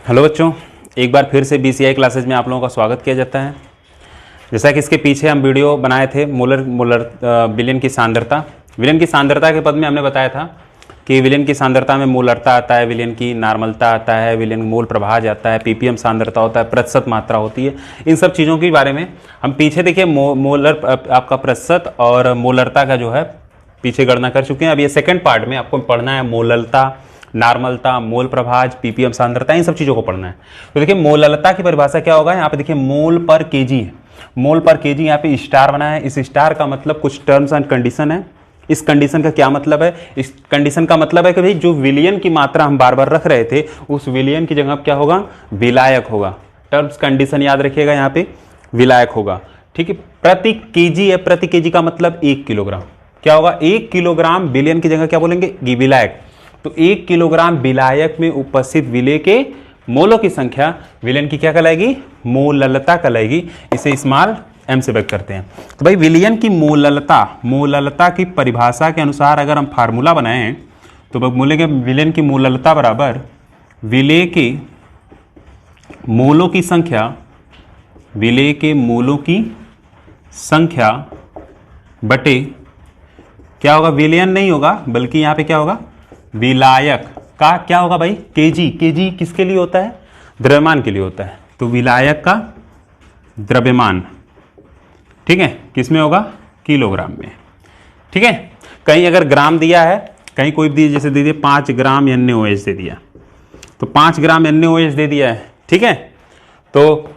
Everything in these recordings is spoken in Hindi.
हेलो बच्चों, एक बार फिर से बीसीआई क्लासेज में आप लोगों का स्वागत किया जाता है। जैसा कि इसके पीछे हम वीडियो बनाए थे विलयन की सांद्रता। विलयन की सांद्रता के पद में हमने बताया था कि विलयन की सांद्रता में मोलरता आता है, विलयन की नार्मलता आता है, विलयन मोल प्रभाज आता है, पीपीएम सांद्रता होता है, प्रतिशत मात्रा होती है। इन सब चीज़ों के बारे में हम पीछे देखिए मोलर आपका प्रतिशत और मोलरता का जो है पीछे गणना कर चुके हैं। अब ये सेकंड पार्ट में आपको पढ़ना है मोललता, नार्मलता, मोल प्रभाज, पीपीएम सांद्रता, इन सब चीजों को पढ़ना है। तो देखिए मोललता की परिभाषा क्या होगा, यहाँ पे देखिए मोल पर केजी है, मोल पर केजी यहाँ पे स्टार बना है। इस स्टार का मतलब कुछ टर्म्स एंड कंडीशन है। इस कंडीशन का क्या मतलब है, इस कंडीशन का मतलब है कि भाई जो विलयन की मात्रा हम बार बार रख रहे थे उस विलयन की जगह क्या होगा, विलायक होगा। टर्म्स कंडीशन याद रखिएगा, यहाँ पे विलायक होगा। ठीक है, प्रति केजी है, प्रति केजी का मतलब 1 किलोग्राम। क्या होगा, 1 किलोग्राम विलयन की जगह क्या बोलेंगे, विलायक। तो 1 किलोग्राम विलायक में उपस्थित विलेय के मोलों की संख्या विलयन की क्या कहलाएगी, मोललता कहलाएगी। इसे स्मॉल एम से व्यक्त करते हैं। तो भाई विलयन की मोललता की परिभाषा के अनुसार अगर हम फार्मूला बनाएं तो बोलेंगे विलयन की मोललता बराबर विलेय के मोलों की संख्या, विलेय के मोलों की संख्या बटे क्या होगा, विलयन नहीं होगा बल्कि यहां पे क्या होगा, विलायक का क्या होगा भाई, केजी। केजी किसके लिए होता है, द्रव्यमान के लिए होता है। तो विलायक का द्रव्यमान, ठीक है, किसमें होगा, किलोग्राम में। ठीक है, कहीं अगर ग्राम दिया है, कहीं कोई भी जैसे दे दिया 5 ग्राम NaOH दे दिया, तो 5 ग्राम NaOH दे दिया है। ठीक है, तो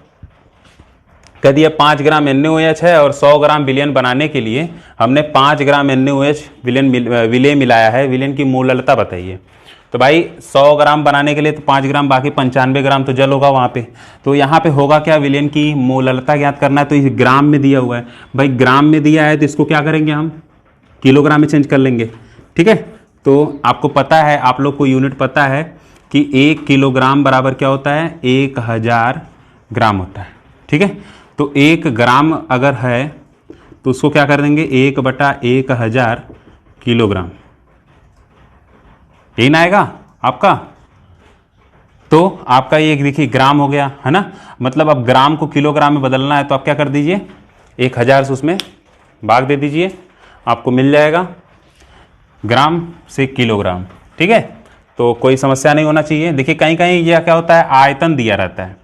कह दिया 5 ग्राम NaOH है और 100 ग्राम विलयन बनाने के लिए हमने 5 ग्राम NaOH विलय मिलाया है, विलयन की मोललता बताइए। तो भाई 100 ग्राम बनाने के लिए तो 5 ग्राम, बाकी 95 ग्राम तो जल होगा वहाँ पे। तो यहाँ पे होगा क्या, विलयन की मोललता ज्ञात करना है। तो इस ग्राम में दिया हुआ है, भाई ग्राम में दिया है तो इसको क्या करेंगे हम, किलोग्राम में चेंज कर लेंगे। ठीक है, तो आपको पता है, आप लोग को यूनिट पता है कि 1 किलोग्राम बराबर क्या होता है, 1000 ग्राम होता है। ठीक है, तो 1 ग्राम अगर है तो उसको क्या कर देंगे, 1/1000 किलोग्राम, यही ना आएगा आपका। तो आपका ये देखिए ग्राम हो गया है ना, मतलब अब ग्राम को किलोग्राम में बदलना है तो आप क्या कर दीजिए, 1000 से उसमें भाग दे दीजिए, आपको मिल जाएगा ग्राम से किलोग्राम। ठीक है, तो कोई समस्या नहीं होना चाहिए। देखिए कहीं कहीं यह क्या होता है, आयतन दिया रहता है,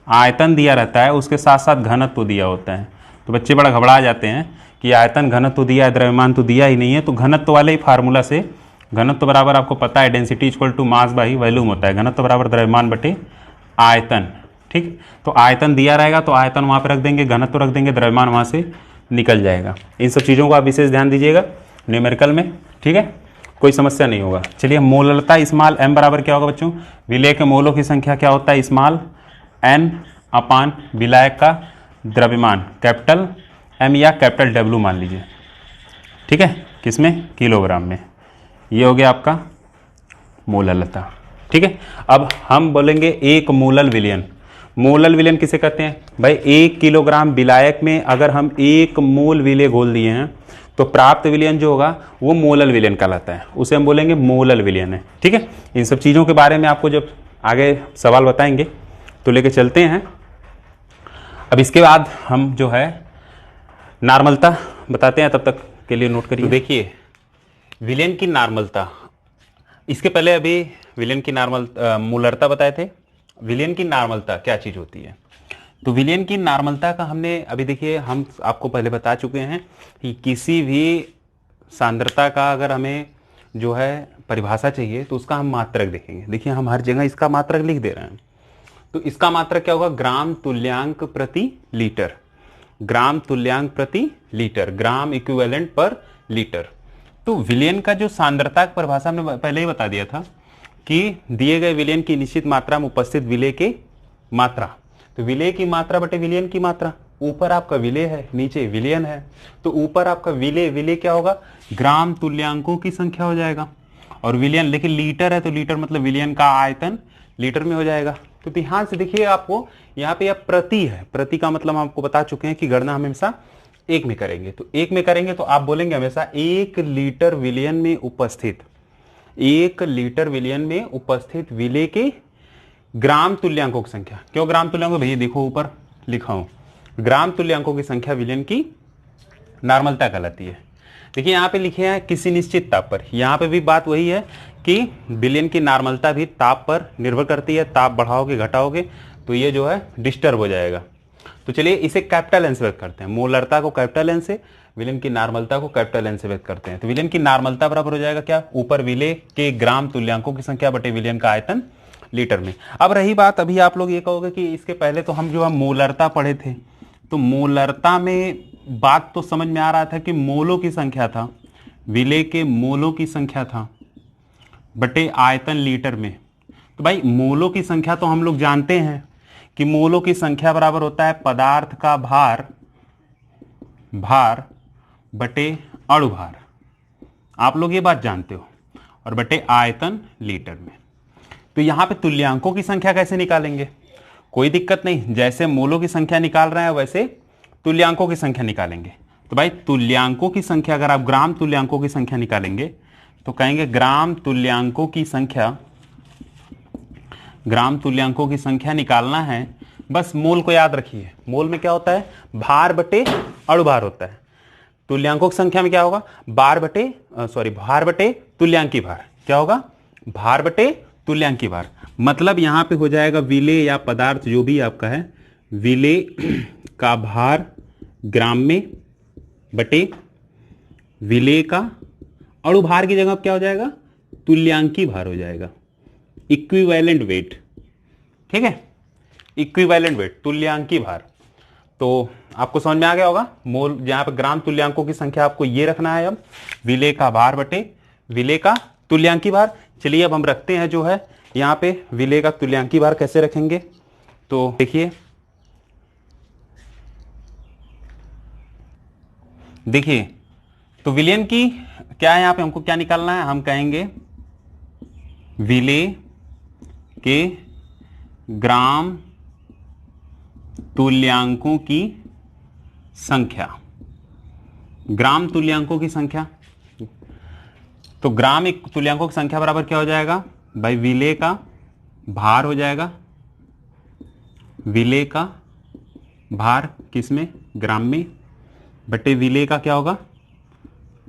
आयतन दिया रहता है, उसके साथ साथ घनत्व तो दिया होता है। तो बच्चे बड़ा घबरा जाते हैं कि आयतन घनत्व तो दिया है, द्रव्यमान तो दिया ही नहीं है। तो घनत्व वाले ही फार्मूला से, घनत्व बराबर आपको पता है density equal to mass by volume होता है, घनत्व बराबर द्रव्यमान बटे आयतन। ठीक, तो आयतन दिया रहेगा तो आयतन वहाँ पर रख देंगे, घनत्व रख देंगे, द्रव्यमान वहाँ से निकल जाएगा। इन सब चीज़ों को आप विशेष ध्यान दीजिएगा न्यूमेरिकल में। ठीक है, कोई समस्या नहीं होगा। चलिए मोललता स्मॉल एम बराबर क्या होगा बच्चों, विलेय के मोलों की संख्या क्या होता है, स्मॉल n अपान विलायक का द्रव्यमान, कैपिटल M या कैपिटल W मान लीजिए। ठीक है, किसमें, किलोग्राम में। ये हो गया आपका मोललता। ठीक है, अब हम बोलेंगे एक मोलल विलयन। मोलल विलयन किसे कहते हैं भाई, 1 किलोग्राम विलायक में अगर हम 1 मोल विलेय घोल दिए हैं तो प्राप्त विलयन जो होगा वो मोलल विलयन कहलाता है, उसे हम बोलेंगे मोलल विलयन है। ठीक है, इन सब चीज़ों के बारे में आपको जब आगे सवाल बताएंगे तो लेके चलते हैं। अब इसके बाद हम जो है नार्मलता बताते हैं, तब तक के लिए नोट करिए। तो देखिए विलयन की नार्मलता, इसके पहले अभी विलयन की मोलरता बताए थे। विलयन की नार्मलता क्या चीज होती है, तो विलयन की नार्मलता का हमने अभी देखिए, हम आपको पहले बता चुके हैं कि किसी भी सांद्रता का अगर हमें जो है परिभाषा चाहिए तो उसका हम मात्रक देखेंगे। देखिए हम हर जगह इसका मात्रक लिख दे रहे हैं, तो इसका मात्रक क्या होगा, ग्राम तुल्यांक प्रति लीटर, ग्राम तुल्यांक प्रति लीटर, ग्राम इक्विवेलेंट पर लीटर। तो विलयन का जो सांद्रता की परिभाषा हमने पहले ही बता दिया था कि दिए गए विलयन की निश्चित मात्रा में उपस्थित विलेय की मात्रा, तो विलेय की मात्रा बटे विलयन की मात्रा। ऊपर आपका विलेय है, नीचे विलयन है, तो ऊपर आपका विलेय क्या होगा, ग्राम तुल्यांकों की संख्या हो जाएगा, और विलयन लेकिन लीटर है तो लीटर मतलब विलयन का आयतन लीटर में हो जाएगा। तो ध्यान से देखिए, आपको यहाँ पे यह प्रति है, प्रति का मतलब हम आपको बता चुके हैं कि गणना हमेशा 1 में करेंगे। तो 1 में करेंगे तो आप बोलेंगे हमेशा 1 लीटर विलयन में उपस्थित, 1 लीटर विलयन में उपस्थित विलेय के ग्राम तुल्यांकों की संख्या। क्यों ग्राम तुल्यांकों? भैया देखो ऊपर लिखा हूं, ग्राम तुल्यांकों की संख्या विलयन की नॉर्मलता कहलाती है। देखिए यहाँ पे लिखे हैं किसी निश्चित ताप पर, यहाँ पे भी बात वही है कि विलयन की नॉर्मलता भी ताप पर निर्भर करती है। ताप बढ़ाओगे घटाओगे तो ये जो है डिस्टर्ब हो जाएगा। तो चलिए इसे कैपिटल एन से व्यक्त करते हैं, मोलरता को कैपिटल एन से, विलयन की नॉर्मलता को कैपिटल एन से व्यक्त करते हैं। तो विलयन की नॉर्मलता बराबर हो जाएगा क्या? ऊपर विलय के ग्राम तुल्यांकों की संख्या बटे विलयन का आयतन लीटर में। अब रही बात, अभी आप लोग ये कहोगे कि इसके पहले तो हम जो है मोलरता पढ़े थे, तो मोलरता में बात तो समझ में आ रहा था कि मोलों की संख्या था, विलय के मोलों की संख्या था बटे आयतन लीटर में। तो भाई मोलों की संख्या तो हम लोग जानते हैं कि मोलों की संख्या बराबर होता है पदार्थ का भार बटे अणु भार, आप लोग ये बात जानते हो, और बटे आयतन लीटर में। तो यहां पे तुल्यांकों की संख्या कैसे निकालेंगे? कोई दिक्कत नहीं, जैसे मोलों की संख्या निकाल रहे हैं वैसे तुल्यांकों की संख्या निकालेंगे। तो भाई तुल्यांकों की संख्या, अगर आप ग्राम तुल्यांकों की संख्या निकालेंगे तो कहेंगे ग्राम तुल्यांकों की संख्या निकालना है, बस मोल को याद रखिए। मोल में क्या होता है? भार बटे अणु भार होता है। तुल्यांकों की संख्या में क्या होगा? भार बटे तुल्यांकी भार। क्या होगा? भार बटे तुल्यांकी भार। मतलब यहां पे हो जाएगा विलय या पदार्थ जो भी आपका है, विलय का भार ग्राम में बटे विलय का अणु भार की जगह क्या हो जाएगा? तुल्यांकी भार हो जाएगा, इक्विवेलेंट वेट। ठीक है, इक्विवेलेंट वेट, तुल्यांकी भार। तो आपको समझ में आ गया होगा। मोल जहां पर ग्राम तुल्यांकों की संख्या आपको ये रखना है, अब विलय का भार बटे विलय का तुल्यांकी भार। चलिए अब हम रखते हैं जो है यहां पे विलय का तुल्यांकी भार कैसे रखेंगे। तो देखिए तो विलयन की क्या है, यहां पे हमको क्या निकालना है? हम कहेंगे विलय के ग्राम तुल्यांकों की संख्या, ग्राम तुल्यांकों की संख्या। तो ग्राम एक तुल्यांकों की संख्या बराबर क्या हो जाएगा? भाई विलय का भार हो जाएगा, विलय का भार किसमें? ग्राम में, बटे विलय का क्या होगा?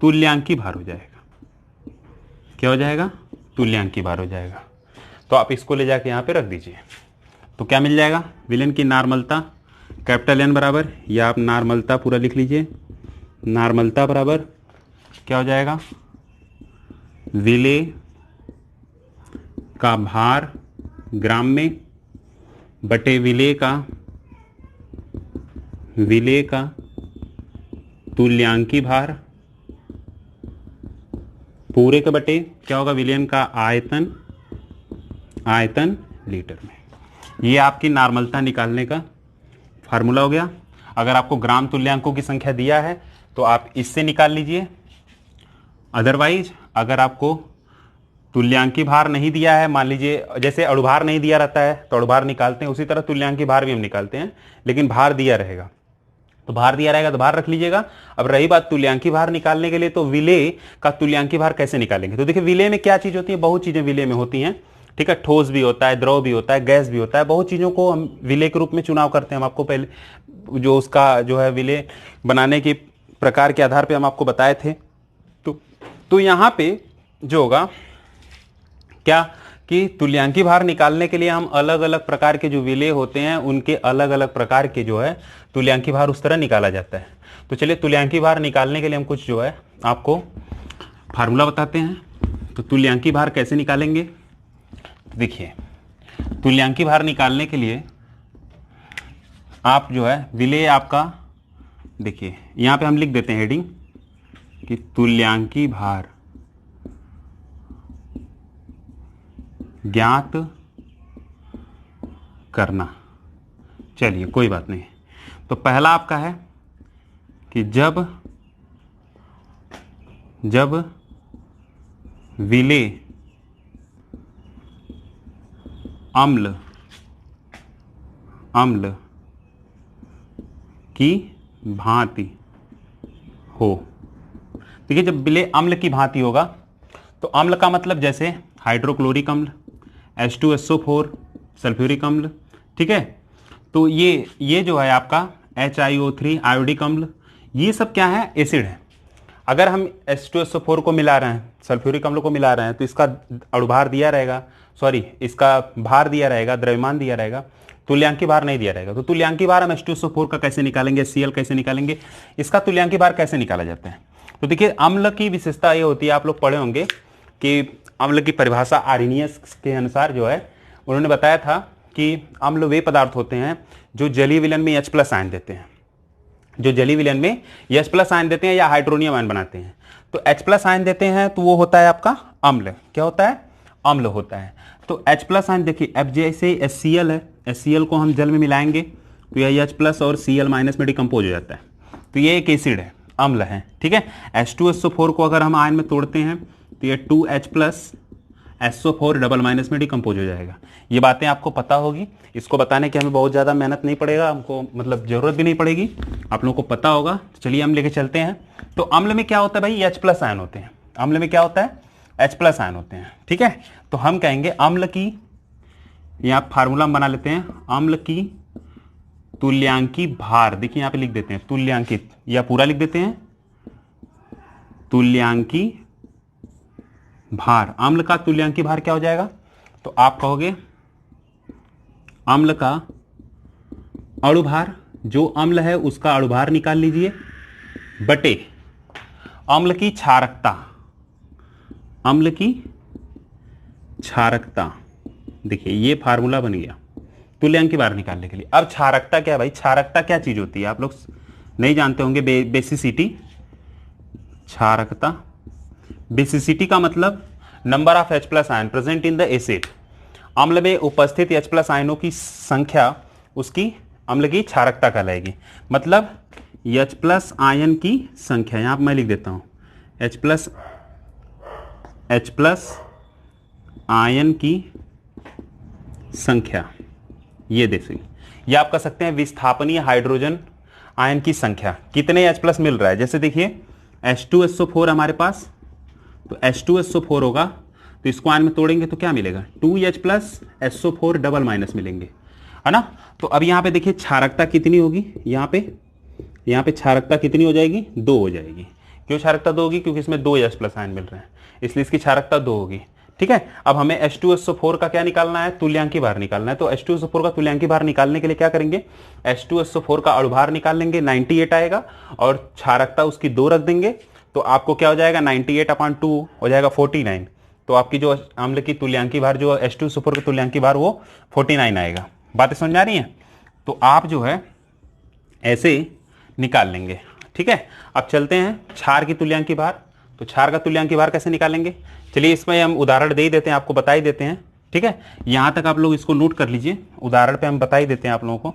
तुल्यांकी भार हो जाएगा। क्या हो जाएगा? तुल्यांकी भार हो जाएगा। तो आप इसको ले जाके यहां पे रख दीजिए। तो क्या मिल जाएगा? विलयन की नॉर्मलता कैपिटल एन बराबर, या आप नॉर्मलता पूरा लिख लीजिए, नॉर्मलता बराबर क्या हो जाएगा? विलय का भार ग्राम में बटे विलय का तुल्यांकी भार पूरे के बटे क्या होगा? विलयन का आयतन लीटर में। ये आपकी नॉर्मलता निकालने का फार्मूला हो गया। अगर आपको ग्राम तुल्यांकों की संख्या दिया है तो आप इससे निकाल लीजिए। अदरवाइज अगर आपको तुल्यांकी भार नहीं दिया है, मान लीजिए जैसे अणुभार नहीं दिया रहता है तो अणुभार निकालते हैं, उसी तरह तुल्यांकी भार भी हम निकालते हैं, लेकिन भार दिया रहेगा तो भार दिया रहेगा तो भार रख लीजिएगा। अब रही बात तुल्यांकी भार निकालने के लिए, तो विलय का तुल्यांकी भार कैसे निकालेंगे? तो देखिए विलय में क्या चीज होती है? बहुत चीजें विलय में होती हैं। ठीक है, ठोस भी होता है, द्रव भी होता है, गैस भी होता है, बहुत चीजों को हम विलय के रूप में चुनाव करते हैं। हम आपको पहले जो उसका जो है विलय बनाने के प्रकार के आधार पर हम आपको बताए थे। तो यहाँ पे जो होगा क्या कि तुल्यांकी भार निकालने के लिए हम अलग अलग प्रकार के जो विलय होते हैं उनके अलग अलग प्रकार के जो है तुल्यांकी भार उस तरह निकाला जाता है। तो चलिए तुल्यांकी भार निकालने के लिए हम कुछ जो है आपको फार्मूला बताते हैं। तो तुल्यांकी भार कैसे निकालेंगे? देखिए तुल्यांकी भार निकालने के लिए आप जो है विलय आपका, देखिए यहाँ पे हम लिख देते हैं हेडिंग कि तुल्यांकी भार ज्ञात करना। चलिए कोई बात नहीं। तो पहला आपका है कि जब विलय अम्ल की भांति हो। देखिए जब विलय अम्ल की भांति होगा तो अम्ल का मतलब जैसे हाइड्रोक्लोरिक अम्ल, H2SO4, सल्फ्यूरिक अम्ल, ठीक है। तो ये जो है आपका HiO3 आयोडिक अम्ल, ये सब क्या है, एसिड है। अगर हम H2SO4 को मिला रहे हैं, सल्फ्यूरिक अम्ल को मिला रहे हैं, तो इसका अणुभार दिया रहेगा, सॉरी इसका भार दिया रहेगा, द्रव्यमान दिया रहेगा, तुल्यांकी भार नहीं दिया रहेगा। तो तुल्यांकी भार हम H2SO4 का कैसे निकालेंगे, Cl कैसे निकालेंगे, इसका तुल्यांकी भार कैसे निकाला जाता है। तो देखिए अम्ल की विशेषता ये होती है, आप लोग पढ़े होंगे कि अम्ल की परिभाषा आर्हेनियस के अनुसार जो है उन्होंने बताया था कि अम्ल वे पदार्थ होते हैं जो जलीय विलयन में H+ आयन देते हैं, जो जलीय विलयन में H+ आयन देते हैं या हाइड्रोनियम आयन बनाते हैं। तो H+ आयन देते हैं तो वो होता है आपका अम्ल। क्या होता है, अम्ल होता है। तो H+ आयन देखिए, अब जैसे HCl है, HCl को हम जल में मिलाएंगे तो यह H+ और Cl- में डिकम्पोज हो जाता है, तो ये एक एसिड है, अम्ल है, ठीक है। H2SO4 को अगर हम आयन में तोड़ते हैं तो ये 2H+ SO4 डबल माइनस में डिकम्पोज हो जाएगा। ये बातें आपको पता होगी, इसको बताने की हमें बहुत ज़्यादा मेहनत नहीं पड़ेगा, हमको मतलब ज़रूरत भी नहीं पड़ेगी, आप लोगों को पता होगा। तो चलिए हम लेके चलते हैं। तो अम्ल में क्या होता है भाई, H+ आयन होते हैं। अम्ल में क्या होता है, H+ आयन होते हैं, ठीक है। तो हम कहेंगे अम्ल की, यहाँ फार्मूला हम बना लेते हैं, अम्ल की तुल्यांकी भार, देखिए यहाँ पे लिख देते हैं तुल्यांकित, या पूरा लिख देते हैं तुल्यांकी भार। अम्ल का तुल्यांकी भार क्या हो जाएगा, तो आप कहोगे अम्ल का अणुभार, जो अम्ल है उसका अणुभार निकाल लीजिए, बटे अम्ल की क्षारकता, अम्ल की क्षारकता। देखिए ये फार्मूला बन गया तुल्यांकी भार निकालने के लिए। अब क्षारकता क्या है भाई, क्षारकता क्या चीज होती है, आप लोग नहीं जानते होंगे, बेसिसिटी। क्षारकता, बेसिसिटी का मतलब number of H+ ion present in the acid. अम्ल में उपस्थित H+ आयनों की संख्या उसकी अम्ल की क्षारकता कहलाएगी। मतलब H+ आयन की संख्या, यहां पर मैं लिख देता हूं H+ आयन की संख्या, ये देखिए, ये आप कह सकते हैं विस्थापनीय हाइड्रोजन आयन की संख्या, कितने H+ मिल रहा है। जैसे देखिए H2SO4 हमारे पास, तो H2SO4 होगा, तो इसको आयन में तोड़ेंगे तो क्या मिलेगा, 2H+ SO4 डबल माइनस मिलेंगे, है ना। तो अब यहाँ पे देखिए क्षारकता कितनी होगी, यहाँ पे क्षारकता कितनी हो जाएगी, 2 हो जाएगी। क्यों क्षारकता 2 होगी, क्योंकि इसमें 2 H+ आयन मिल रहे हैं, इसलिए इसकी क्षारकता 2 होगी, ठीक है। अब हमें H2SO4 का क्या निकालना है, तुल्यांकी भार निकालना है। तो H2SO4 का तुल्यांकी भार निकालने के लिए क्या करेंगे, H2SO4 का अणुभार निकाल लेंगे, 98 आएगा, और क्षारकता उसकी 2 रख देंगे, तो आपको क्या हो जाएगा, 98/2 हो जाएगा 49। तो आपकी जो अम्ल की तुल्यांकी भार, जो H2SO4 का तुल्यांकी भार, वो 49 आएगा। बातें समझ आ रही हैं। तो आप जो है ऐसे निकाल लेंगे, ठीक है। अब चलते हैं क्षार की तुल्यांकी भार। तो क्षार का तुल्यांकी भार कैसे निकालेंगे, चलिए इसमें हम उदाहरण दे ही देते हैं, आपको बता ही देते हैं, ठीक है। यहां तक आप लोग इसको नोट कर लीजिए, उदाहरण पे हम बता ही देते हैं आप लोगों को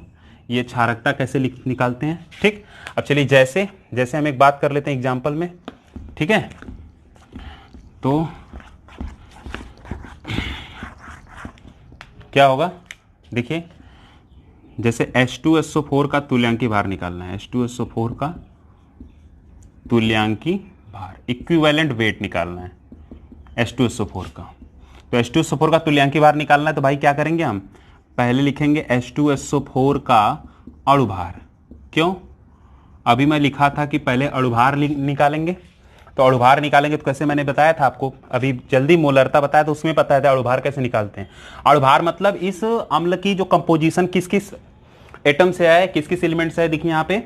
ये क्षारकता कैसे निकालते हैं, ठीक। अब चलिए जैसे जैसे हम एक बात कर लेते हैं एग्जाम्पल में, ठीक है। तो क्या होगा, देखिए जैसे H2SO4 का तुल्यांकी भार निकालना है, H2SO4 का तुल्यांकी भार, इक्विवेलेंट वेट निकालना है H2SO4 का। तो H2SO4 का तुल्यांकी भार निकालना है, तो भाई क्या करेंगे, हम पहले लिखेंगे H2SO4 का अणुभार। क्यों, अभी मैं लिखा था कि पहले अणुभार निकालेंगे, तो अणुभार निकालेंगे तो कैसे, मैंने बताया था आपको, अभी जल्दी मोलरता बताया तो उसमें बताया था अणुभार कैसे निकालते हैं। अणुभार मतलब इस अम्ल की जो कंपोजिशन किस किस एटम से है, किस किस एलिमेंट से है। देखिए यहाँ पे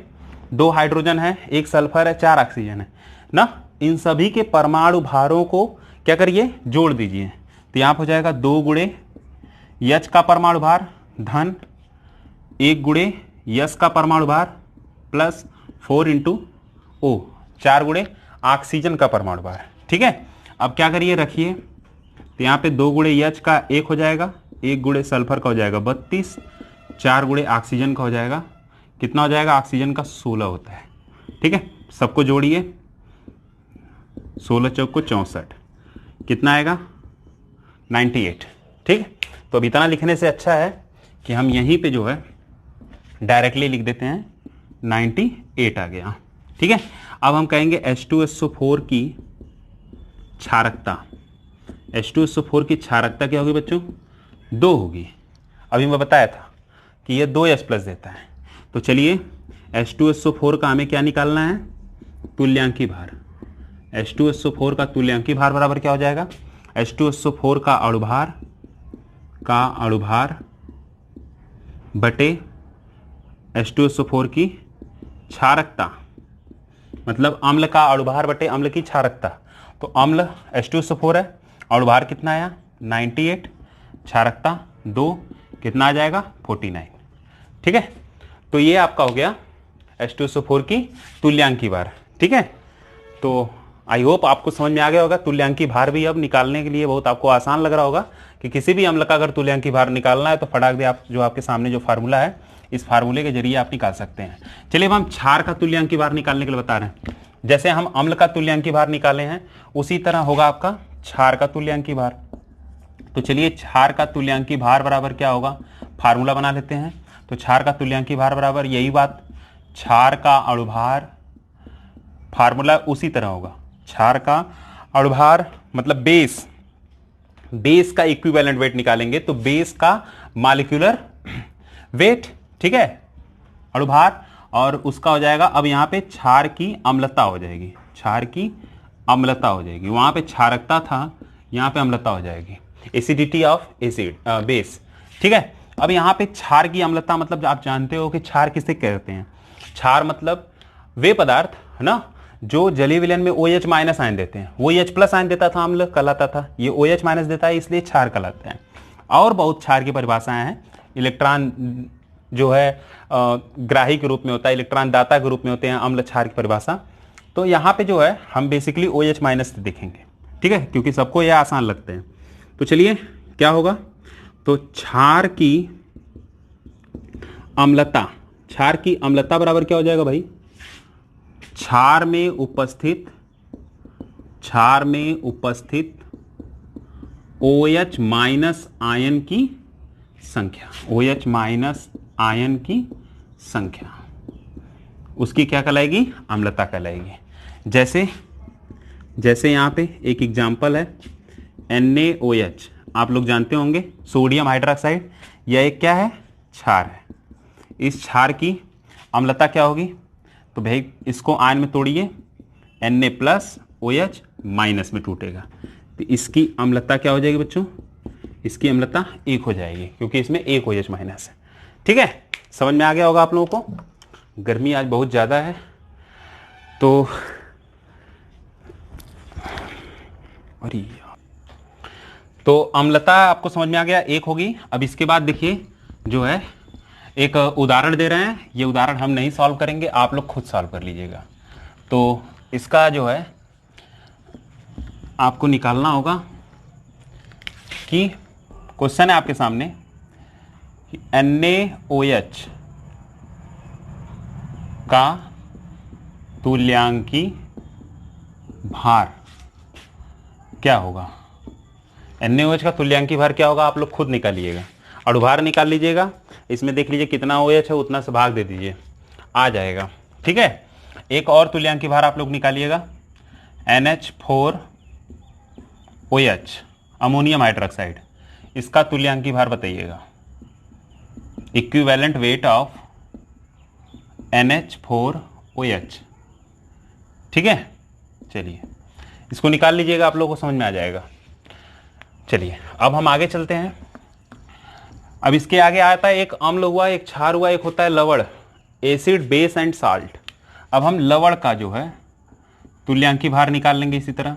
2 हाइड्रोजन है, 1 सल्फर है, 4 ऑक्सीजन है ना। इन सभी के परमाणु भारों को क्या करिए, जोड़ दीजिए। तो यहाँ हो जाएगा 2 गुणे H का परमाणु भार धन 1 गुणे यस का परमाणु भार प्लस 4 × O, 4 गुणे ऑक्सीजन का परमाणु भार, ठीक है। अब क्या करिए, रखिए, तो यहाँ पे 2 गुणे H का 1 हो जाएगा, 1 गुणे सल्फर का हो जाएगा 32, 4 गुणे ऑक्सीजन का हो जाएगा, कितना हो जाएगा, ऑक्सीजन का 16 होता है, ठीक है। सबको जोड़िए, 16 चौक को 64, कितना आएगा 98, ठीक। तो अब इतना लिखने से अच्छा है कि हम यहीं पे जो है डायरेक्टली लिख देते हैं 98 आ गया, ठीक है। अब हम कहेंगे H2SO4 की क्षारकता, H2SO4 की क्षारकता क्या होगी बच्चों, 2 होगी। अभी मैं बताया था कि ये 2H+ देता है। तो चलिए H2SO4 का हमें क्या निकालना है, तुल्यांकी भार। H2SO4 का तुल्यांकी भार बराबर क्या हो जाएगा, H2SO4 का अणुभार बटे H2SO4 की क्षारकता, मतलब अम्ल का अणुभार बटे अम्ल की क्षारकता। तो अम्ल H2SO4 है, अणुभार कितना आया 98, क्षारकता 2, कितना आ जाएगा 49। ठीक है, तो ये आपका हो गया H2SO4 की तुल्यांकी भार। ठीक है, तो आई होप आपको समझ में आ गया होगा। तुल्यांकी भार भी अब निकालने के लिए बहुत आपको आसान लग रहा होगा कि किसी भी अम्ल का अगर तुल्यांकी भार निकालना है तो फटाक दे आप जो आपके सामने जो फार्मूला है, इस फार्मूले के जरिए आप निकाल सकते हैं। चलिए अब हम क्षार का तुल्यांकी भार निकालने के लिए बता रहे हैं। जैसे हम अम्ल का तुल्यांकी भार निकाले हैं उसी तरह होगा आपका क्षार का तुल्यांकी भार। तो चलिए क्षार का तुल्यांकी भार बराबर क्या होगा, फार्मूला बना लेते हैं। तो क्षार का तुल्यांकी भार बराबर यही बात, क्षार का अणुभार, फार्मूला उसी तरह होगा, क्षार का अणुभार मतलब बेस का इक्विवेलेंट वेट निकालेंगे तो बेस का मॉलिक्यूलर वेट, ठीक है, अणुभार, और उसका हो जाएगा अब यहां पे क्षार की अम्लता हो जाएगी, क्षार की अम्लता हो जाएगी, वहां पे क्षारकता था यहां पे अम्लता हो जाएगी, एसिडिटी ऑफ एसिड बेस। ठीक है, अब यहां पे क्षार की अम्लता मतलब आप जानते हो कि क्षार किसे कहते हैं, क्षार मतलब वे पदार्थ है ना जो जलीय विलयन में OH- आयन देते हैं। OH+ आयन देता था अम्ल कहलाता था, ये OH- देता है इसलिए क्षार कहलाते हैं। और बहुत क्षार की परिभाषाएं हैं, इलेक्ट्रॉन जो है ग्राही के रूप में होता है, इलेक्ट्रॉन दाता के रूप में होते हैं अम्ल क्षार की परिभाषा। तो यहाँ पे जो है हम बेसिकली OH- देखेंगे, ठीक है, क्योंकि सबको यह आसान लगते हैं। तो चलिए क्या होगा, तो क्षार की अम्लता बराबर क्या हो जाएगा भाई, क्षार में उपस्थित OH- आयन की संख्या, OH- आयन की संख्या उसकी क्या कहलाएगी, अम्लता कहलाएगी। जैसे यहां पे एक एग्जांपल है NaOH, आप लोग जानते होंगे सोडियम हाइड्रोक्साइड, यह एक क्या है, क्षार है। इस क्षार की अम्लता क्या होगी, तो भाई इसको आयन में तोड़िए, Na+OH- में टूटेगा, तो इसकी अम्लता क्या हो जाएगी बच्चों, इसकी अम्लता 1 हो जाएगी क्योंकि इसमें एक OH- है। ठीक है, समझ में आ गया होगा आप लोगों को। गर्मी आज बहुत ज़्यादा है तो तो अम्लता आपको समझ में आ गया, 1 होगी। अब इसके बाद देखिए जो है एक उदाहरण दे रहे हैं, ये उदाहरण हम नहीं सॉल्व करेंगे, आप लोग खुद सॉल्व कर लीजिएगा। तो इसका जो है आपको निकालना होगा कि क्वेश्चन है आपके सामने, NaOH का तुल्यांकी भार क्या होगा, NaOH का तुल्यांकी भार क्या होगा, आप लोग खुद निकालिएगा, अणुभार निकाल लीजिएगा, इसमें देख लीजिए कितना OH है उतना से भाग दे दीजिए, आ जाएगा। ठीक है, एक और तुल्यांकी भार आप लोग निकालिएगा, NH4OH अमोनियम हाइड्रोक्साइड, इसका तुल्यांकी भार बताइएगा, इक्विवेलेंट वेट ऑफ NH4OH। ठीक है, चलिए इसको निकाल लीजिएगा, आप लोगों को समझ में आ जाएगा। चलिए अब हम आगे चलते हैं। अब इसके आगे आता है एक अम्ल हुआ, एक क्षार हुआ, एक होता है लवण, एसिड बेस एंड साल्ट। अब हम लवण का जो है तुल्यांकी भार निकाल लेंगे इसी तरह।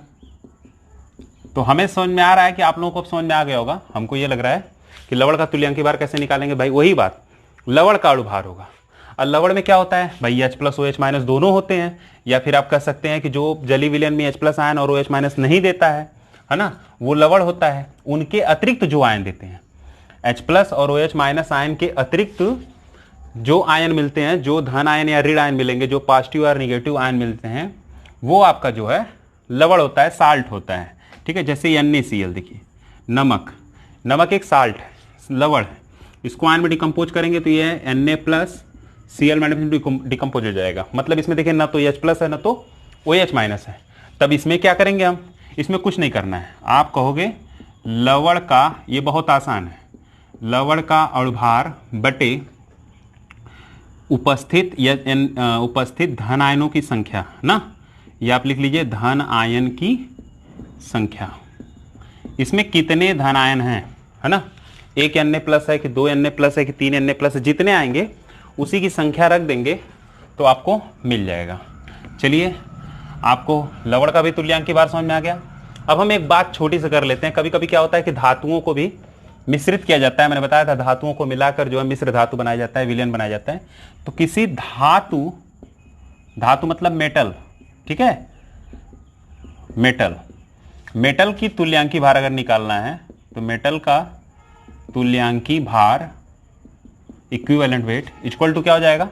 तो हमें समझ में आ रहा है कि आप लोगों को समझ में आ गया होगा, हमको ये लग रहा है कि लवण का तुल्यांकी भार कैसे निकालेंगे भाई, वही बात, लवण का अणुभार होगा। और लवण में क्या होता है भाई, H+OH- दोनों होते हैं, या फिर आप कह सकते हैं कि जो जलीय विलयन में H+ आयन और OH- नहीं देता है ना, वो लवण होता है। उनके अतिरिक्त जो आयन देते हैं, H+ और OH- आयन के अतिरिक्त जो आयन मिलते हैं, जो धन आयन या ऋण आयन मिलेंगे, जो पॉजिटिव और निगेटिव आयन मिलते हैं, वो आपका जो है लवण होता है, साल्ट होता है। ठीक है, जैसे NaCl देखिए, नमक एक साल्ट है, लवण है, इसको आयन में डिकम्पोज करेंगे तो ये Na+Cl- डिकम्पोज हो जाएगा। मतलब इसमें देखिए ना तो H+ है ना तो OH- है। तब इसमें क्या करेंगे हम, इसमें कुछ नहीं करना है, आप कहोगे लवण का, ये बहुत आसान है, लवण का अणुभार बटे उपस्थित उपस्थित धन आयनों की संख्या ना, ये आप लिख लीजिए धन आयन की संख्या। इसमें कितने धन आयन हैं, है ना, एक Na प्लस है कि 2 Na प्लस है कि 3 Na प्लस है, जितने आएंगे उसी की संख्या रख देंगे तो आपको मिल जाएगा। चलिए, आपको लवण का भी तुल्यांकी भार समझ में आ गया। अब हम एक बात छोटी सी कर लेते हैं। कभी कभी क्या होता है कि धातुओं को भी मिश्रित किया जाता है। मैंने बताया था धातुओं को मिलाकर जो है मिश्र धातु बनाया जाता है, विलयन बनाया जाता है। तो किसी धातु, धातु मतलब मेटल, ठीक है, मेटल की तुल्यांकी भार अगर निकालना है तो मेटल का तुल्यांकी भार इक्विवेलेंट वेट इक्वल टू क्या हो जाएगा,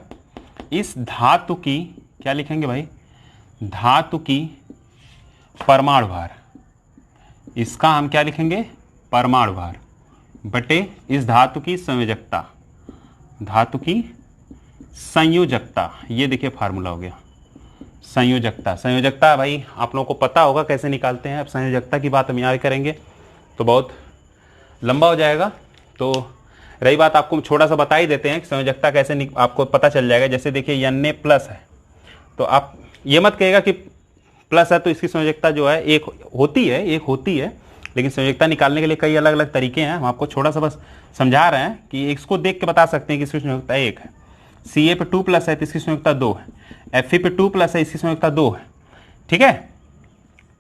इस धातु की, क्या लिखेंगे भाई, धातु की परमाणु भार, इसका हम क्या लिखेंगे, परमाणु भार बटे इस धातु की संयोजकता, धातु की संयोजकता। ये देखिए फार्मूला हो गया संयोजकता भाई आप लोगों को पता होगा कैसे निकालते हैं। अब संयोजकता की बात हम यहाँ करेंगे तो बहुत लंबा हो जाएगा। तो रही बात, आपको छोटा सा बता ही देते हैं कि संयोजकता कैसे आपको पता चल जाएगा। जैसे देखिए Na प्लस है तो आप ये मत कहेगा कि प्लस है तो इसकी संयोजकता जो है एक होती है, लेकिन संयोजकता निकालने के लिए कई अलग अलग तरीके हैं। हम आपको छोटा सा बस समझा रहे हैं कि इसको देख के बता सकते हैं कि इसकी संयोजकता 1 है। Ca पे 2 प्लस है तो इसकी संयोजकता 2 है। Fe पे 2 प्लस है, इसकी संयोजकता 2 है, ठीक है।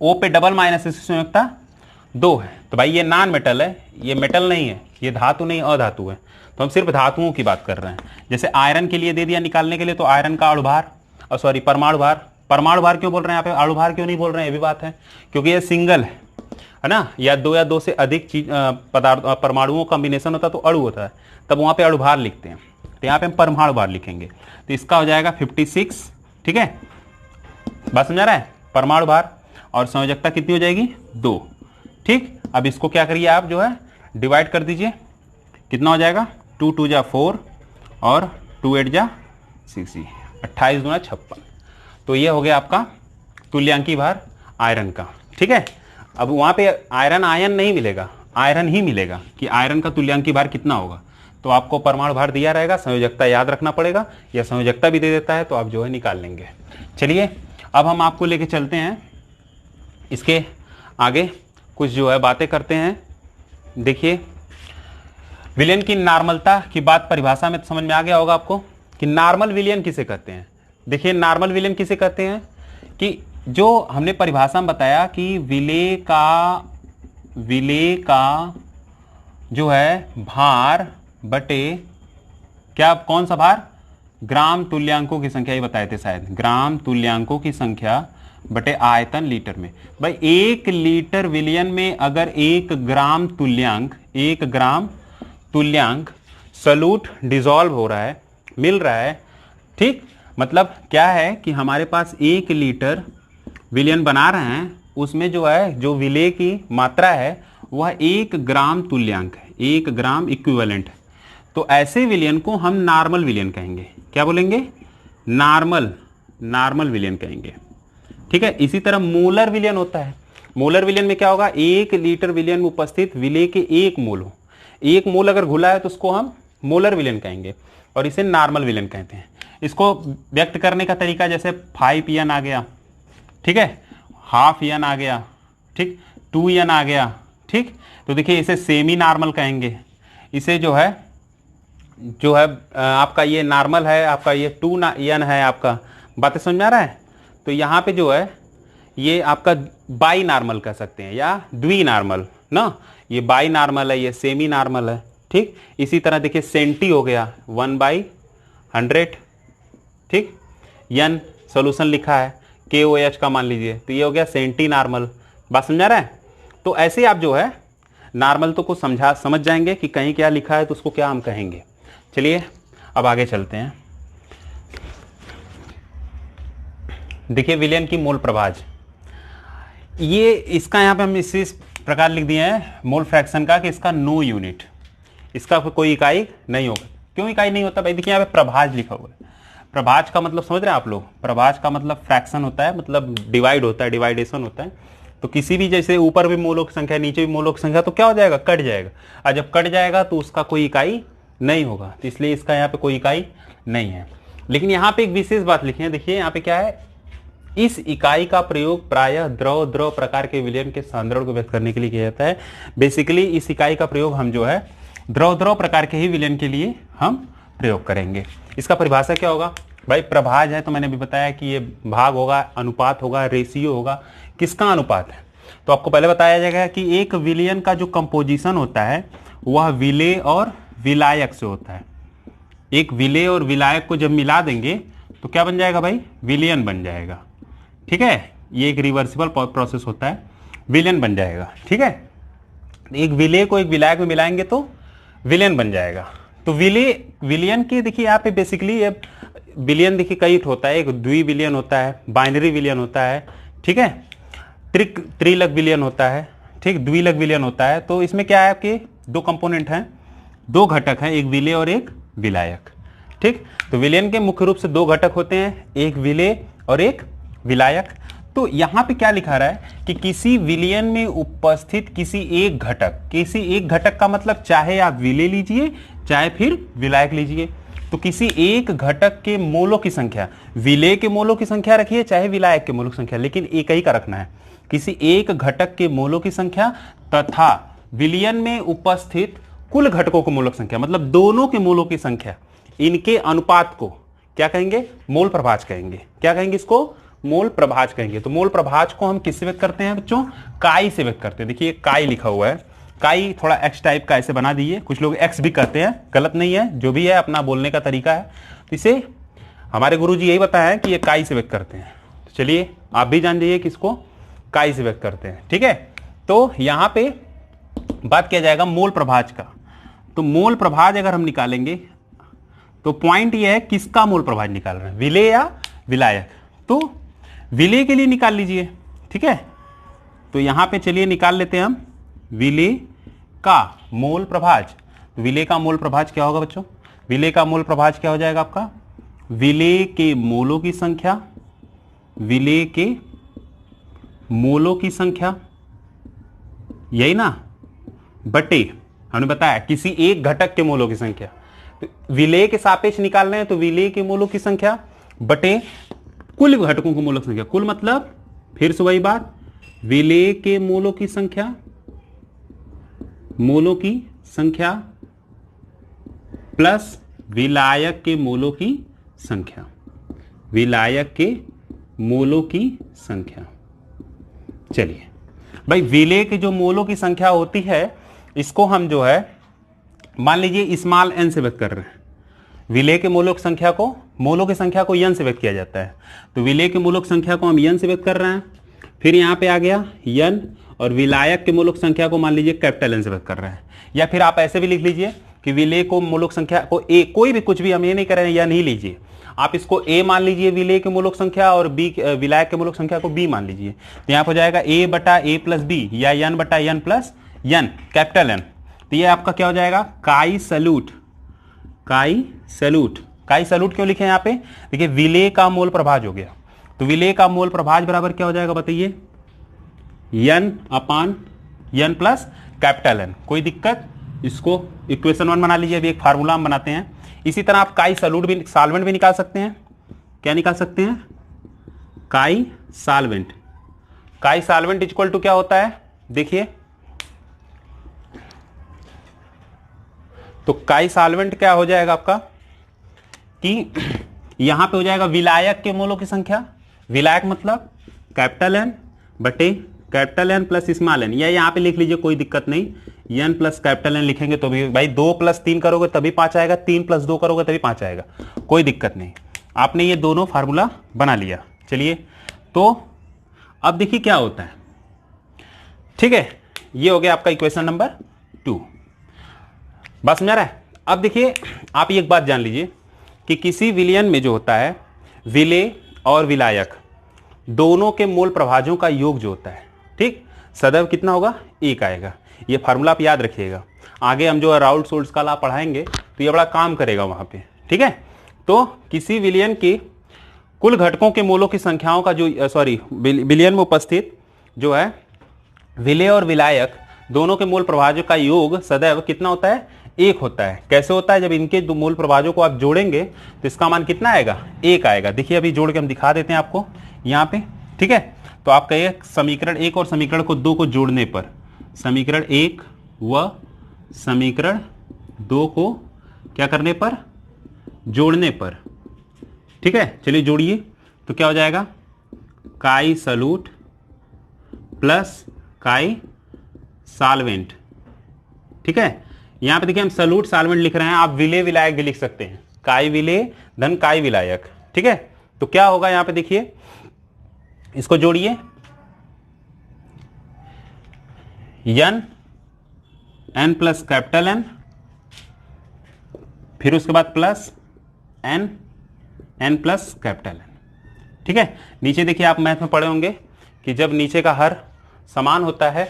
O पे डबल माइनस, इसकी संयोजकता 2 है। तो भाई ये नॉन मेटल है, ये मेटल नहीं है, ये धातु नहीं, अधातु है। तो हम सिर्फ धातुओं की बात कर रहे हैं। जैसे आयरन के लिए दे दिया निकालने के लिए, तो आयरन का अणुभार, सॉरी परमाणु भार, परमाणु भार क्यों बोल रहे हैं यहाँ पे, अणुभार क्यों नहीं बोल रहे हैं, ये भी बात है, क्योंकि ये सिंगल है ना, या दो से अधिक चीज पदार्थ परमाणुओं कॉम्बिनेशन होता है तो अणु होता है, तब वहाँ पे अणुभार लिखते हैं। तो यहाँ पे हम परमाणु भार लिखेंगे तो इसका हो जाएगा 56, ठीक है, बात समझा रहा है, परमाणु भार। और संयोजकता कितनी हो जाएगी, 2, ठीक। अब इसको क्या करिए आप जो है डिवाइड कर दीजिए, कितना हो जाएगा, 2 2 जा 4 और 2 8 जा 60, 28 दूना 56। तो ये हो गया आपका तुल्यांकी भार आयरन का, ठीक है। अब वहाँ पे आयरन आयन नहीं मिलेगा, आयरन ही मिलेगा कि आयरन का तुल्यांकी भार कितना होगा। तो आपको परमाणु भार दिया रहेगा, संयोजकता याद रखना पड़ेगा, या संयोजकता भी दे देता है तो आप जो है निकाल लेंगे। चलिए अब हम आपको लेके चलते हैं इसके आगे, कुछ जो है बातें करते हैं। देखिए विलयन की नॉर्मलता की बात परिभाषा में तो समझ में आ गया होगा आपको कि नॉर्मल विलयन किसे कहते हैं। देखिए नॉर्मल विलयन किसे कहते हैं कि जो हमने परिभाषा में बताया कि विलेय का जो है भार बटे क्या, कौन सा भार, ग्राम तुल्यांकों की संख्या, ये बताए थे शायद, ग्राम तुल्यांकों की संख्या बटे आयतन लीटर में। भाई 1 लीटर विलयन में अगर 1 ग्राम तुल्यांक सॉल्यूट डिसॉल्व हो रहा है, मिल रहा है, ठीक, मतलब क्या है कि हमारे पास 1 लीटर विलयन बना रहे हैं, उसमें जो है जो विलेय की मात्रा है वह 1 ग्राम तुल्यांक है, 1 ग्राम इक्विवेलेंट है। तो ऐसे विलयन को हम नॉर्मल विलयन कहेंगे। क्या बोलेंगे, नॉर्मल विलयन कहेंगे, ठीक है। इसी तरह मोलर विलयन होता है। मोलर विलयन में क्या होगा, 1 लीटर विलयन में उपस्थित विलेय के 1 मोल हो, 1 मोल अगर घुला है तो उसको हम मोलर विलयन कहेंगे और इसे नॉर्मल विलयन कहते हैं। इसको व्यक्त करने का तरीका जैसे 5 n आ गया, ठीक है, हाफ n आ गया, ठीक, 2 n आ गया, ठीक। तो देखिए इसे सेमी नॉर्मल कहेंगे। इसे जो है आपका ये नॉर्मल है, आपका ये 2 n है, आपका बातें समझ में आ रहा है। तो यहाँ पे जो है ये आपका बाई नॉर्मल कह सकते हैं या द्वि नॉर्मल ना, ये बाई नॉर्मल है, ये सेमी नॉर्मल है, ठीक। इसी तरह देखिए सेंटी हो गया 1/100, ठीक, n सोल्यूशन लिखा है, KOH का मान लीजिए, तो ये हो गया सेंटी नॉर्मल। बात समझा रहा है। तो ऐसे ही आप जो है नॉर्मल तो को समझ जाएंगे कि कहीं क्या लिखा है तो उसको क्या हम कहेंगे। चलिए अब आगे चलते हैं। देखिए विलयन की मोल प्रभाज, ये इसका यहाँ पे हम इसी प्रकार लिख दिए हैं मोल फ्रैक्शन का कि इसका नो यूनिट, इसका कोई इकाई नहीं होगा। क्यों इकाई नहीं होता भाई, देखिए यहाँ पे प्रभाज लिखा हुआ है। प्रभाज का मतलब समझ रहे हैं आप लोग, प्रभाज का मतलब फ्रैक्शन होता है, मतलब डिवाइड होता है, डिवाइडेशन होता है। तो किसी भी, जैसे ऊपर भी मोलों की संख्या नीचे भी मोलों की संख्या, तो क्या हो जाएगा, कट जाएगा। और जब कट जाएगा तो उसका कोई इकाई नहीं होगा, तो इसलिए इसका यहाँ पे कोई इकाई नहीं है। लेकिन यहाँ पे एक विशेष बात लिखी है, देखिए यहाँ पे क्या है, इस इकाई का प्रयोग प्रायः द्रव द्रव प्रकार के विलयन के सांद्रण को व्यक्त करने के लिए किया जाता है। बेसिकली इस इकाई का प्रयोग हम जो है द्रव द्रव प्रकार के ही विलयन के लिए हम प्रयोग करेंगे। इसका परिभाषा क्या होगा भाई, प्रभाज है तो मैंने भी बताया कि ये भाग होगा, अनुपात होगा, रेशियो होगा। किसका अनुपात है, तो आपको पहले बताया जाएगा कि एक विलयन का जो कंपोजिशन होता है वह विलेय और विलायक से होता है। एक विलेय और विलायक को जब मिला देंगे तो क्या बन जाएगा भाई, विलयन बन जाएगा। ठीक है, ये एक रिवर्सिबल प्रोसेस होता है, विलयन बन जाएगा। ठीक है, एक विलेय को एक विलायक में मिलाएंगे तो विलयन बन जाएगा। तो विलयन के देखिए यहाँ पे बेसिकली विलयन देखिए कई होता है, एक द्विविलयन होता है, बाइनरी विलयन होता है, ठीक है, त्रिलक विलयन होता है, ठीक, द्विलक विलयन होता है। तो इसमें क्या है, आपके दो कंपोनेंट हैं, दो घटक हैं, एक विलेय और एक विलायक। ठीक, तो विलयन के मुख्य रूप से दो घटक होते हैं, एक विलेय और एक विलायक। तो यहाँ पे क्या लिखा रहा है कि किसी विलयन में उपस्थित किसी एक घटक का मतलब चाहे आप विलेय लीजिए चाहे फिर विलायक लीजिए, तो किसी एक घटक के मोलों की संख्या, विलेय के मोलों की संख्या रखिए चाहे विलायक के मोलों की संख्या, लेकिन एक ही का रखना है, किसी एक घटक के मोलों की संख्या तथा विलयन में उपस्थित कुल घटकों के मोलों की संख्या, मतलब दोनों के मोलों की संख्या, इनके अनुपात को क्या कहेंगे, मोल प्रभाज कहेंगे। क्या कहेंगे इसको, मोल प्रभाज कहेंगे। तो मोल प्रभाज को हम किससे व्यक्त करते हैं बच्चों, काई से व्यक्त करते हैं। देखिए काई लिखा हुआ है, काई थोड़ा एक्स टाइप का ऐसे बना दीजिए, कुछ लोग एक्स भी कहते हैं, गलत नहीं है, जो भी है अपना बोलने का तरीका है। तो इसे हमारे गुरुजी यही बताया है कि ये काई से व्यक्त करते हैं। तो चलिए आप भी जान जाइए किसको काई से व्यक्त करते हैं। ठीक है, तो यहां पे बात किया जाएगा मोल प्रभाज का। तो मोल प्रभाज अगर हम निकालेंगे तो पॉइंट ये है किसका मोल प्रभाज निकाल रहे हैं, विलेय या विलायक। तो विलेय के लिए निकाल लीजिए। ठीक है, तो यहां पे चलिए निकाल लेते हैं हम विलेय का मोल प्रभाज। विलेय का मोल प्रभाज क्या होगा बच्चों, विलेय का मोल प्रभाज क्या हो जाएगा आपका, विलेय के मोलों की संख्या, विलेय के मोलों की संख्या, यही ना, बटे हमने बताया किसी एक घटक के मोलों की संख्या। तो विलेय के सापेक्ष निकाल रहे हैं तो विलेय के मोलों की संख्या बटे कुल घटकों के मोलों की संख्या। कुल मतलब फिर से वही बात, विलेय के मोलों की संख्या, मोलों की संख्या प्लस विलायक के मोलों की संख्या, विलायक के मोलों की संख्या। चलिए भाई, विलेय की जो मोलों की संख्या होती है इसको हम जो है मान लीजिए स्मॉल n से व्यक्त कर रहे हैं। विलेय के मोलों की संख्या को n से व्यक्त किया जाता है, तो विलेय के मोलों की संख्या को हम n से व्यक्त कर रहे हैं। फिर यहाँ पे आ गया n, और विलायक के मोलों की संख्या को मान लीजिए कैपिटल N से व्यक्त कर रहे हैं। या फिर आप ऐसे भी लिख लीजिए कि विलेय को मोलों की संख्या को a, कोई भी कुछ भी हम ये नहीं कर रहे हैं, या नहीं लीजिए, आप इसको a मान लीजिए विलेय के मोलों की संख्या, और b विलायक के मोलों की संख्या को b मान लीजिए। तो यहाँ पर हो जाएगा a बटा a प्लस b, या n बटा n plus n, capital N। तो ये आपका क्या हो जाएगा, काई सैल्यूट। काई सैल्यूट क्यों लिखे यहाँ पे, देखिए विलेय का मोल प्रभाज हो गया। तो विलेय का मोल प्रभाज बराबर क्या हो जाएगा बताइए, n अपान n प्लस कैपिटल N। कोई दिक्कत, इसको इक्वेशन 1 बना लीजिए। अभी एक फार्मूला हम बनाते हैं। इसी तरह आप काई सॉल्वेंट भी निकाल सकते हैं। क्या निकाल सकते हैं, काई सॉल्वेंट इक्वल टू क्या होता है, देखिए तो काई सॉल्वेंट क्या हो जाएगा आपका कि यहां पे हो जाएगा विलायक के मोलों की संख्या, विलायक मतलब कैपिटल N बटे capital N plus small n, या यहां पे लिख लीजिए कोई दिक्कत नहीं, n प्लस कैपिटल N लिखेंगे तो भी भाई 2 प्लस 3 करोगे तभी 5 आएगा, 3 प्लस 2 करोगे तभी 5 आएगा, कोई दिक्कत नहीं। आपने ये दोनों फार्मूला बना लिया। चलिए तो अब देखिए क्या होता है। ठीक है, ये हो गया आपका इक्वेशन नंबर 2। बात समझ रहा है। अब देखिए आप एक बात जान लीजिए कि किसी विलयन में जो होता है, विलेय और विलायक दोनों के मोल प्रभाजों का योग जो होता है, ठीक, सदैव कितना होगा, 1 आएगा। ये फार्मूला आप याद रखिएगा, आगे हम जो राउल्ट-सोल्ट्स का लॉ पढ़ाएंगे तो ये बड़ा काम करेगा वहां पे। ठीक है, तो किसी विलयन के कुल घटकों के मोलों की संख्याओं का जो विलयन में उपस्थित जो है विलेय और विलायक दोनों के मूल प्रभाजों का योग सदैव कितना होता है? 1 होता है। कैसे होता है? जब इनके दो मूल प्रभाजों को आप जोड़ेंगे तो इसका मान कितना आएगा? 1 आएगा। देखिए अभी जोड़ के हम दिखा देते हैं आपको यहाँ पे, ठीक है। तो आप कहिए समीकरण 1 और समीकरण को 2 को जोड़ने पर, समीकरण 1 व समीकरण 2 को क्या करने पर? जोड़ने पर, ठीक है। चलिए जोड़िए, तो क्या हो जाएगा? Chi solute plus chi solvent, ठीक है। यहां पे देखिए हम सॉल्यूट सॉल्वेंट लिख रहे हैं, आप विलेय विलायक भी लिख सकते हैं, काई विलेय धन काई विलायक, ठीक है। तो क्या होगा यहां पे देखिए, इसको जोड़िए, एन प्लस कैपिटल एन, फिर उसके बाद plus N plus capital N, ठीक है। नीचे देखिए आप मैथ में पढ़े होंगे कि जब नीचे का हर समान होता है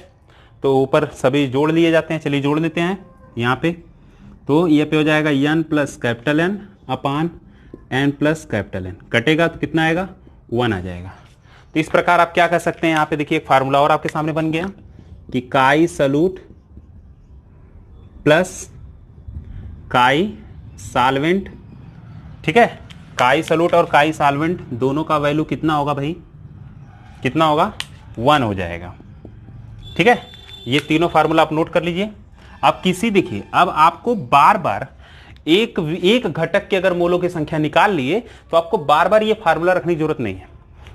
तो ऊपर सभी जोड़ लिए जाते हैं। चलिए जोड़ देते हैं यहाँ पे, तो ये पे हो जाएगा एन प्लस कैपिटल एन अपान एन प्लस कैपिटल एन, कटेगा तो कितना आएगा? 1 आ जाएगा। तो इस प्रकार आप क्या कर सकते हैं, यहाँ पे देखिए एक फार्मूला और आपके सामने बन गया कि chi solute plus chi solvent, ठीक है। काई सॉल्यूट और काई सॉल्वेंट दोनों का वैल्यू कितना होगा भाई? कितना होगा? 1 हो जाएगा, ठीक है। ये तीनों फार्मूला आप नोट कर लीजिए। अब किसी देखिए, अब आपको बार बार एक घटक के अगर मोलों की संख्या निकाल लिए तो आपको बार बार ये फार्मूला रखने की जरूरत नहीं है।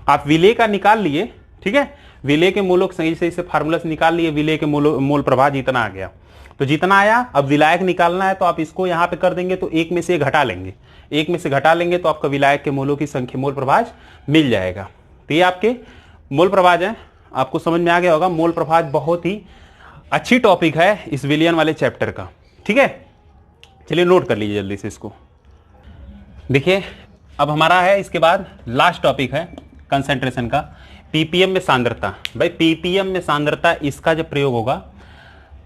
आप विलेय का निकाल लिए, ठीक है, विलेय के मोलों सही से इसे फार्मूला से निकाल लिए, विलेय के मोल प्रभाव जितना आ गया तो जितना आया। अब विलायक निकालना है तो आप इसको यहां पे कर देंगे तो 1 में से घटा लेंगे, 1 में से घटा लेंगे तो आपका विलायक के मोलों की संख्या मोल प्रभाज मिल जाएगा। तो ये आपके मोल प्रभाज है, आपको समझ में आ गया होगा। मोल प्रभाज बहुत ही अच्छी टॉपिक है इस विलियन वाले चैप्टर का, ठीक है। चलिए नोट कर लीजिए जल्दी से इसको। देखिए अब हमारा है इसके बाद लास्ट टॉपिक है कंसंट्रेशन का, पीपीएम में सांद्रता। भाई पीपीएम में सांद्रता, इसका जब प्रयोग होगा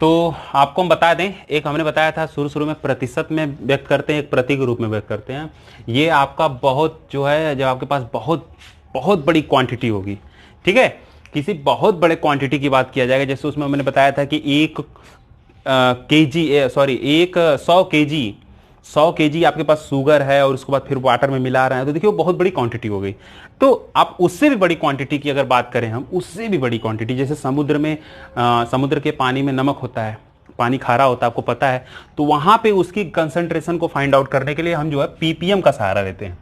तो आपको हम बता दें, एक हमने बताया था शुरू में प्रतिशत में व्यक्त करते हैं, एक प्रति के रूप में व्यक्त करते हैं। ये आपका बहुत जो है, जब आपके पास बहुत बड़ी क्वांटिटी होगी, ठीक है, किसी बहुत बड़े क्वांटिटी की बात किया जाएगा, जैसे उसमें मैंने बताया था कि 100 केजी आपके पास शुगर है और उसके बाद फिर वाटर में मिला रहे हैं, तो देखिए वो बहुत बड़ी क्वांटिटी हो गई। तो आप उससे भी बड़ी क्वांटिटी की अगर बात करें, हम उससे भी बड़ी क्वांटिटी, जैसे समुद्र के पानी में नमक होता है, पानी खारा होता है, आपको पता है, तो वहां पे उसकी कंसंट्रेशन को फाइंड आउट करने के लिए हम जो है पीपीएम का सहारा लेते हैं,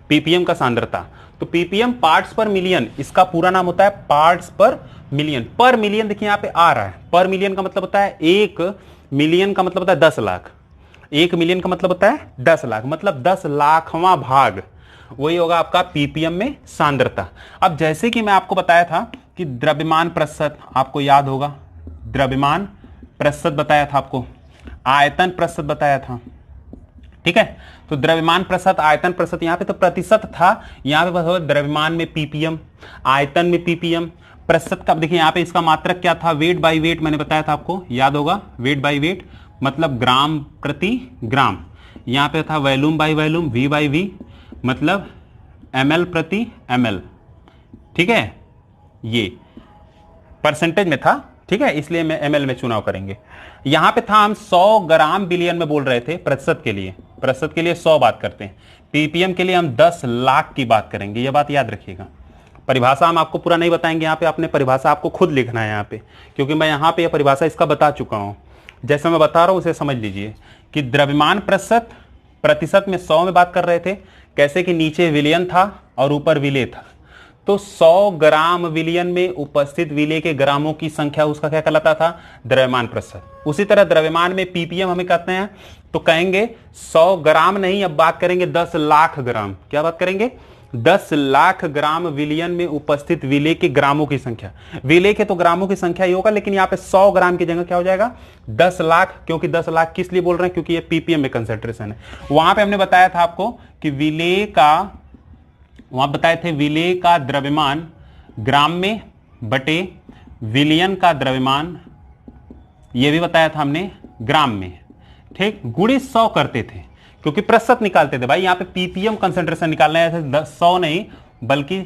पीपीएम का सांद्रता। तो पीपीएम पार्ट्स पर मिलियन, इसका पूरा नाम होता है पार्ट्स पर मिलियन। पर मिलियन देखिए यहाँ पे आ रहा है, पर मिलियन का मतलब होता है 1 मिलियन का मतलब होता है 10 लाख, 1 मिलियन का मतलब होता है 10 लाख, मतलब 10 लाखवां भाग वही होगा आपका पीपीएम में सांद्रता। अब जैसे कि मैं आपको बताया था कि द्रव्यमान प्रतिशत, आपको याद होगा द्रव्यमान प्रतिशत बताया था आपको, आयतन प्रतिशत बताया था, ठीक है। तो द्रव्यमान प्रतिशत, आयतन प्रतिशत, यहां पे तो प्रतिशत था, यहां पे बस द्रव्यमान में पीपीएम, आयतन में पीपीएम, प्रतिशत का देखिए यहां पे इसका मात्रक क्या था? वेट बाय वेट मैंने बताया था आपको, याद होगा, वेट बाय वेट मतलब ग्राम प्रति ग्राम। यहां पे था volume by volume, V by V मतलब ml प्रति ml, ठीक है, ये परसेंटेज में था, ठीक है, इसलिए मैं ml में चुनाव करेंगे। यहां पे था हम 100 ग्राम बिलियन में बोल रहे थे प्रतिशत के लिए, प्रतिशत के लिए 100 बात करते हैं, पीपीएम के लिए हम 10 लाख की बात करेंगे, यह बात याद रखिएगा। परिभाषा हम आपको पूरा नहीं बताएंगे, यहाँ पे आपने परिभाषा आपको खुद लिखना है यहाँ पे, क्योंकि मैं यहाँ पे यह परिभाषा इसका बता चुका हूँ। जैसे मैं बता रहा हूँ उसे समझ लीजिए कि द्रव्यमान प्रतिशत में 100 में बात कर रहे थे, कैसे कि नीचे विलियन था और ऊपर विलेय था, तो 100 ग्राम विलियन में उपस्थित विलेय के ग्रामों की संख्या उसका क्या कहलाता था? द्रव्यमान प्रतिशत। उसी तरह द्रव्यमान में पीपीएम हमें कहते हैं, तो कहेंगे 100 ग्राम नहीं, अब बात करेंगे 10 लाख ग्राम। क्या बात करेंगे? 10 लाख ग्राम विलियन में उपस्थित विलेय के ग्रामों की संख्या, विलेय के तो ग्रामों की संख्या ही होगा, लेकिन यहाँ पे 100 ग्राम की जगह क्या हो जाएगा? 10 लाख, क्योंकि 10 लाख किस लिए बोल रहे हैं? क्योंकि ये पीपीएम में कंसंट्रेशन है। वहां पे हमने बताया था आपको कि विलेय का, वहां बताए थे विलेय का द्रव्यमान ग्राम में बटे विलियन का द्रव्यमान, ये भी बताया था हमने ग्राम में, ठीक, गुणित 100 करते थे, क्योंकि प्रतिशत निकालते थे। भाई यहाँ पे पीपीएम कंसंट्रेशन निकालना है, 100 नहीं बल्कि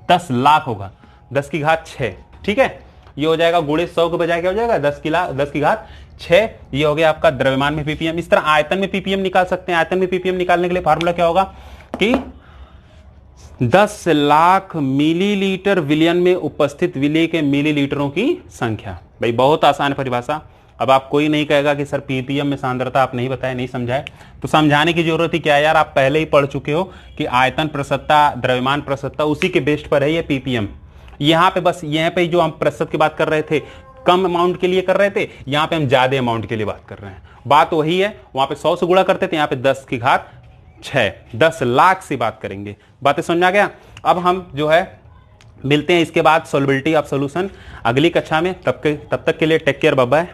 10 लाख होगा, 10 की घात 6, ठीक है। ये हो जाएगा गुणे 100 के बजाय क्या हो जाएगा 10 की घात 6। ये हो गया आपका द्रव्यमान में पीपीएम। इस तरह आयतन में पीपीएम निकाल सकते हैं। आयतन में पीपीएम निकालने के लिए फार्मूला क्या होगा कि 10 लाख मिलीलीटर विलयन में उपस्थित विलेय के मिलीलीटरों की संख्या। भाई बहुत आसान परिभाषा। अब आप कोई नहीं कहेगा कि सर पीपीएम में सांद्रता आप नहीं बताए, नहीं समझाए, तो समझाने की जरूरत ही क्या है यार, आप पहले ही पढ़ चुके हो कि आयतन प्रतिशतता, द्रव्यमान प्रतिशतता, उसी के बेस्ड पर है ये पीपीएम। यहाँ पे बस यहाँ पे जो हम प्रतिशत की बात कर रहे थे कम अमाउंट के लिए कर रहे थे, यहाँ पे हम ज्यादा अमाउंट के लिए बात कर रहे हैं। बात वही है, वहां पे 100 से गुणा करते थे, यहाँ पे 10 की घात 6, 10 लाख से बात करेंगे। बातें समझ आ गया। अब हम जो है मिलते हैं इसके बाद सॉल्युबिलिटी ऑफ सॉल्यूशन अगली कक्षा में। तब तक के लिए टेक केयर, बाय बाय।